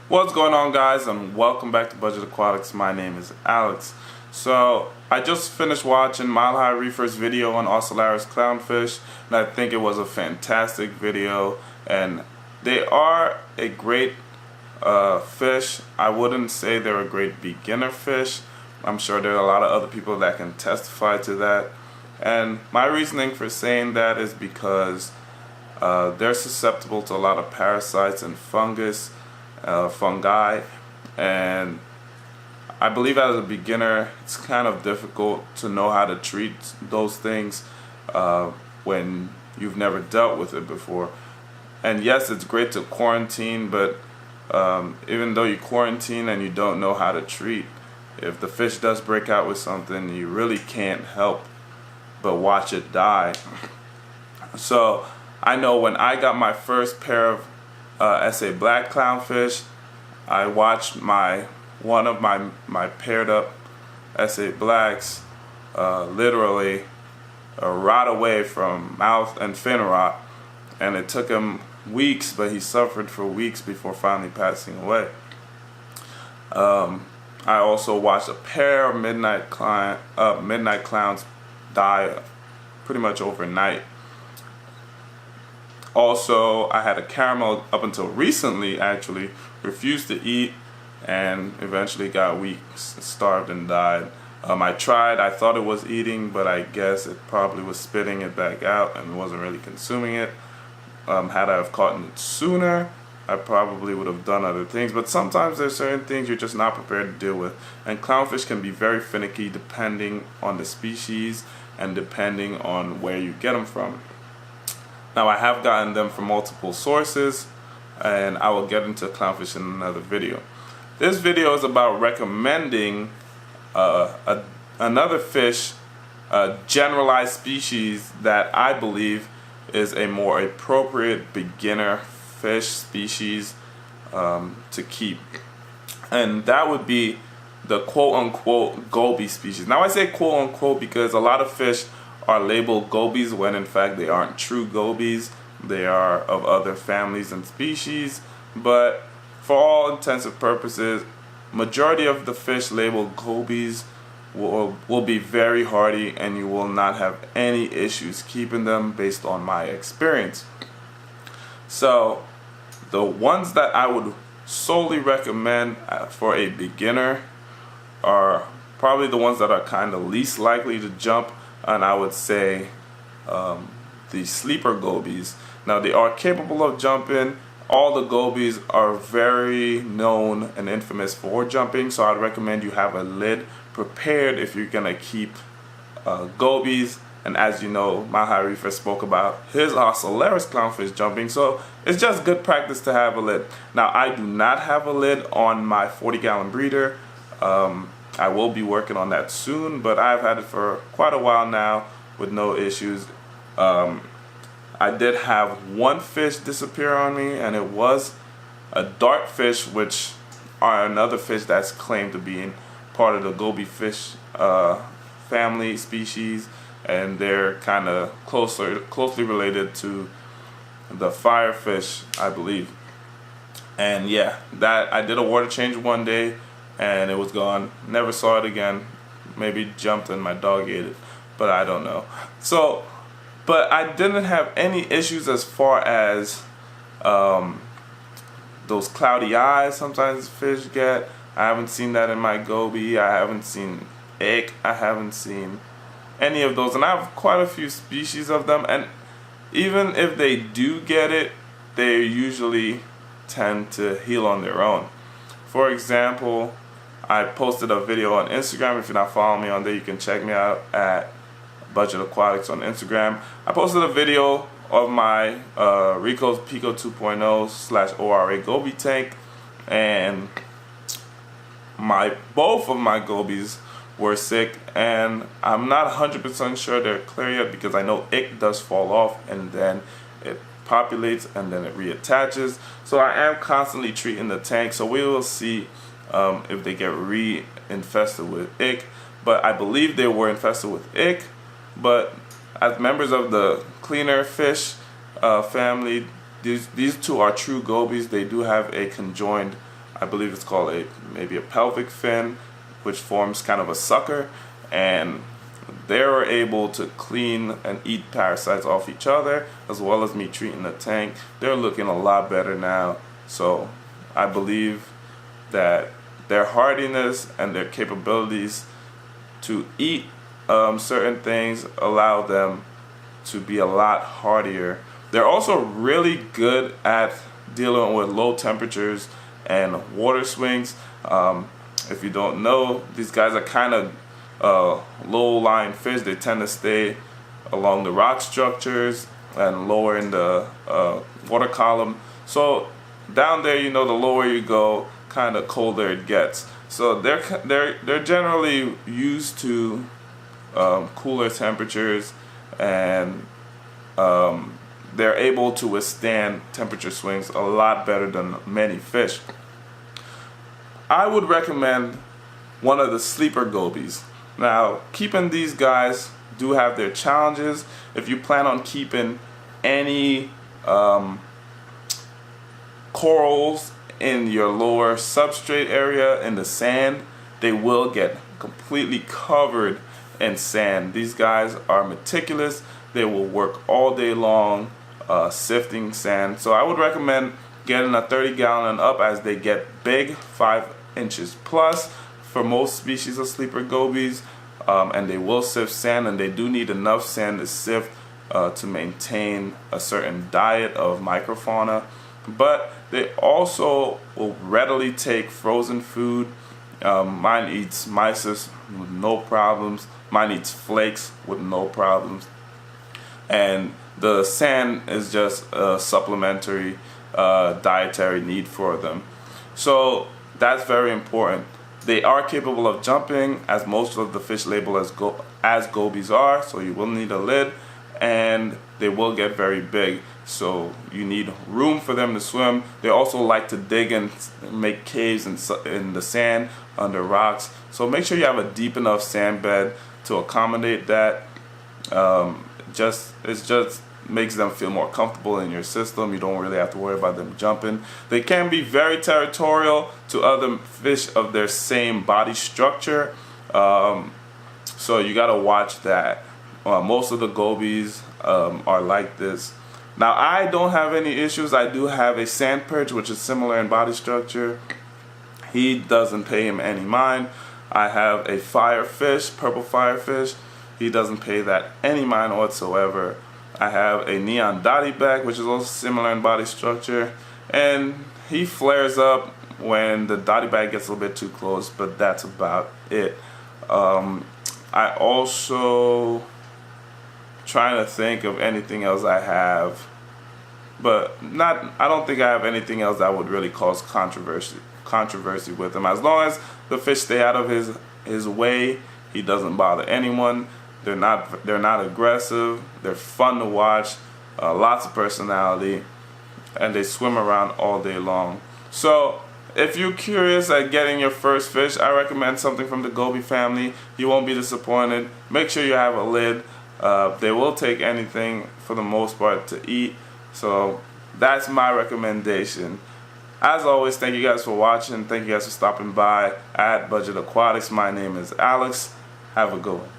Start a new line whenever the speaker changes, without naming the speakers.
What's going on, guys, and welcome back to Budget Aquatics. My name is Alex. So I just finished watching Mile High Reefer's video on Ocellaris clownfish, and I think it was a fantastic video, and they are a great fish. I wouldn't say they're a great beginner fish. I'm sure there are a lot of other people that can testify to that, and my reasoning for saying that is because they're susceptible to a lot of parasites and fungi, and I believe as a beginner it's kind of difficult to know how to treat those things when you've never dealt with it before. And yes, it's great to quarantine, but even though you quarantine and you don't know how to treat, if the fish does break out with something, you really can't help but watch it die. So I know when I got my first pair of SA black clownfish, I watched one of my paired up SA blacks literally rot away from mouth and fin rot, and it took him weeks, but he suffered for weeks before finally passing away. I also watched a pair of midnight clowns die pretty much overnight. Also, I had a caramel up until recently actually refused to eat and eventually got weak, starved, and died. I tried, I thought it was eating, but I guess it probably was spitting it back out and wasn't really consuming it. Had I have caught it sooner, I probably would have done other things, but sometimes there's certain things you're just not prepared to deal with. And clownfish can be very finicky depending on the species and depending on where you get them from. Now, I have gotten them from multiple sources, and I will get into clownfish in another video. This video is about recommending another fish, a generalized species that I believe is a more appropriate beginner fish species to keep. And that would be the quote-unquote goby species. Now, I say quote-unquote because a lot of fish are labeled gobies when in fact they aren't true gobies. They are of other families and species, but for all intents and purposes, majority of the fish labeled gobies will be very hardy, and you will not have any issues keeping them based on my experience. So the ones that I would solely recommend for a beginner are probably the ones that are kind of least likely to jump, and I would say the sleeper gobies. Now, they are capable of jumping. All the gobies are very known and infamous for jumping, so I'd recommend you have a lid prepared if you're gonna keep gobies. And as you know, Mile High Reefer spoke about his Ocellaris clownfish jumping, so it's just good practice to have a lid. Now, I do not have a lid on my 40-gallon breeder. I will be working on that soon, but I've had it for quite a while now with no issues. I did have one fish disappear on me, and it was a dartfish, which are another fish that's claimed to be part of the goby fish family species, and they're kind of closely related to the firefish, I believe. And yeah, that I did a water change one day, and it was gone. Never saw it again. Maybe jumped and my dog ate it, but I don't know. So, but I didn't have any issues as far as those cloudy eyes sometimes fish get. I haven't seen that in my goby. I haven't seen ick. I haven't seen any of those, and I have quite a few species of them, and even if they do get it, they usually tend to heal on their own. For example, I posted a video on Instagram. If you're not following me on there, you can check me out at Budget Aquatics on Instagram. I posted a video of my Rico's Pico 2.0/ORA goby tank, and both of my gobies were sick, and I'm not 100% sure they're clear yet because I know ick does fall off and then it populates and then it reattaches. So I am constantly treating the tank, so we will see if they get re-infested with ick. But I believe they were infested with ick, but as members of the cleaner fish family, these two are true gobies. They do have a conjoined I believe it's called maybe a pelvic fin, which forms kind of a sucker, and they're able to clean and eat parasites off each other, as well as me treating the tank. They're looking a lot better now. So I believe that their hardiness and their capabilities to eat certain things allow them to be a lot hardier. They're also really good at dealing with low temperatures and water swings. If you don't know, these guys are kind of low-lying fish. They tend to stay along the rock structures and lower in the water column. So down there, the lower you go, kind of colder it gets. So they're generally used to cooler temperatures, and they're able to withstand temperature swings a lot better than many fish. I would recommend one of the sleeper gobies. Now, keeping these guys do have their challenges. If you plan on keeping any corals in your lower substrate area in the sand, they will get completely covered in sand. These guys are meticulous. They will work all day long sifting sand. So I would recommend getting a 30-gallon and up as they get big, 5 inches plus for most species of sleeper gobies, and they will sift sand, and they do need enough sand to sift to maintain a certain diet of microfauna. But they also will readily take frozen food. Mine eats mysis with no problems. Mine eats flakes with no problems. And the sand is just a supplementary dietary need for them. So that's very important. They are capable of jumping, as most of the fish labeled as gobies are, so you will need a lid, and they will get very big, so you need room for them to swim. They also like to dig and make caves in the sand under rocks, so make sure you have a deep enough sand bed to accommodate that. It just makes them feel more comfortable in your system. You don't really have to worry about them jumping. They can be very territorial to other fish of their same body structure, so you got to watch that. Most of the gobies are like this. Now, I don't have any issues. I do have a sand perch, which is similar in body structure. He doesn't pay him any mind. I have a firefish, purple firefish. He doesn't pay that any mind whatsoever. I have a neon dotty back, which is also similar in body structure, and he flares up when the dotty back gets a little bit too close, but that's about it. I also trying to think of anything else I have, but I don't think I have anything else that would really cause controversy with him. As long as the fish stay out of his way, he doesn't bother anyone. They're not aggressive. They're fun to watch. Lots of personality, and they swim around all day long. So if you're curious at getting your first fish, I recommend something from the goby family. You won't be disappointed. Make sure you have a lid. They will take anything for the most part to eat. So that's my recommendation. As always, thank you guys for watching. Thank you guys for stopping by at Budget Aquatics. My name is Alex. Have a good one.